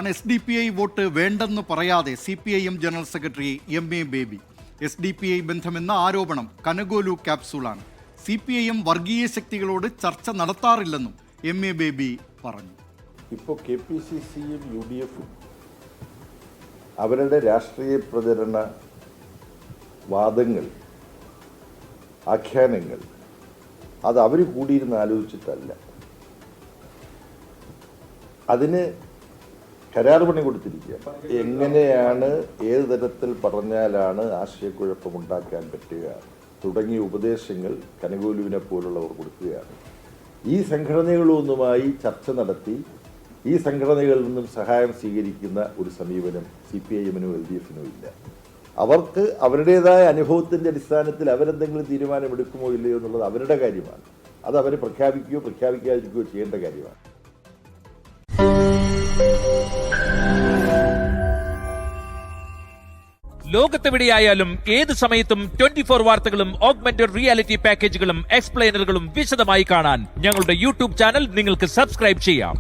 SDPI vote വേണ്ടെന്ന് പറയാതെ CPIM general secretary MA baby. SDPI ബന്ധമെന്ന ആരോപണം കനഗോലു ക്യാപ്സൂളാണ്. CPIM വർഗീയ ശക്തികളോട് ചർച്ച നടത്താറില്ലെന്നും MA ബേബി പറഞ്ഞു. ഇപ്പോൾ KPCCയും UDFും അവരുടെ രാഷ്ട്രീയ പ്രചരണ വാദങ്ങൾ, ആഖ്യാനങ്ങൾ അത് അവർ കൂടിയിരുന്ന് ആലോചിച്ചിട്ടല്ല, അതിന് കരാർ പണി കൊടുത്തിരിക്കുക. എങ്ങനെയാണ്, ഏത് തരത്തിൽ പറഞ്ഞാലാണ് ആശയക്കുഴപ്പമുണ്ടാക്കാൻ പറ്റുക തുടങ്ങിയ ഉപദേശങ്ങൾ കനഗോലുവിനെ പോലുള്ളവർ കൊടുക്കുകയാണ്. ഈ സംഘടനകളൊന്നുമായി ചർച്ച നടത്തി ഈ സംഘടനകളിൽ നിന്നും സഹായം സ്വീകരിക്കുന്ന ഒരു സമീപനം CPIMനോ LDFനോ ഇല്ല. അവർക്ക് അവരുടേതായ അനുഭവത്തിൻ്റെ അടിസ്ഥാനത്തിൽ അവരെന്തെങ്കിലും തീരുമാനമെടുക്കുമോ ഇല്ലയോ എന്നുള്ളത് അവരുടെ കാര്യമാണ്. അത് അവർ പ്രഖ്യാപിക്കുകയോ പ്രഖ്യാപിക്കാതിരിക്കുകയോ ചെയ്യേണ്ട കാര്യമാണ്. ലോകത്തെവിടെയായാലും ഏത് സമയത്തും 24 വാർത്തകളും ഓഗ്മെന്റഡ് റിയാലിറ്റി പാക്കേജുകളും എക്സ്പ്ലെയിനറുകളും വിശദമായി കാണാൻ ഞങ്ങളുടെ YouTube ചാനൽ നിങ്ങൾക്ക് സബ്സ്ക്രൈബ് ചെയ്യാം.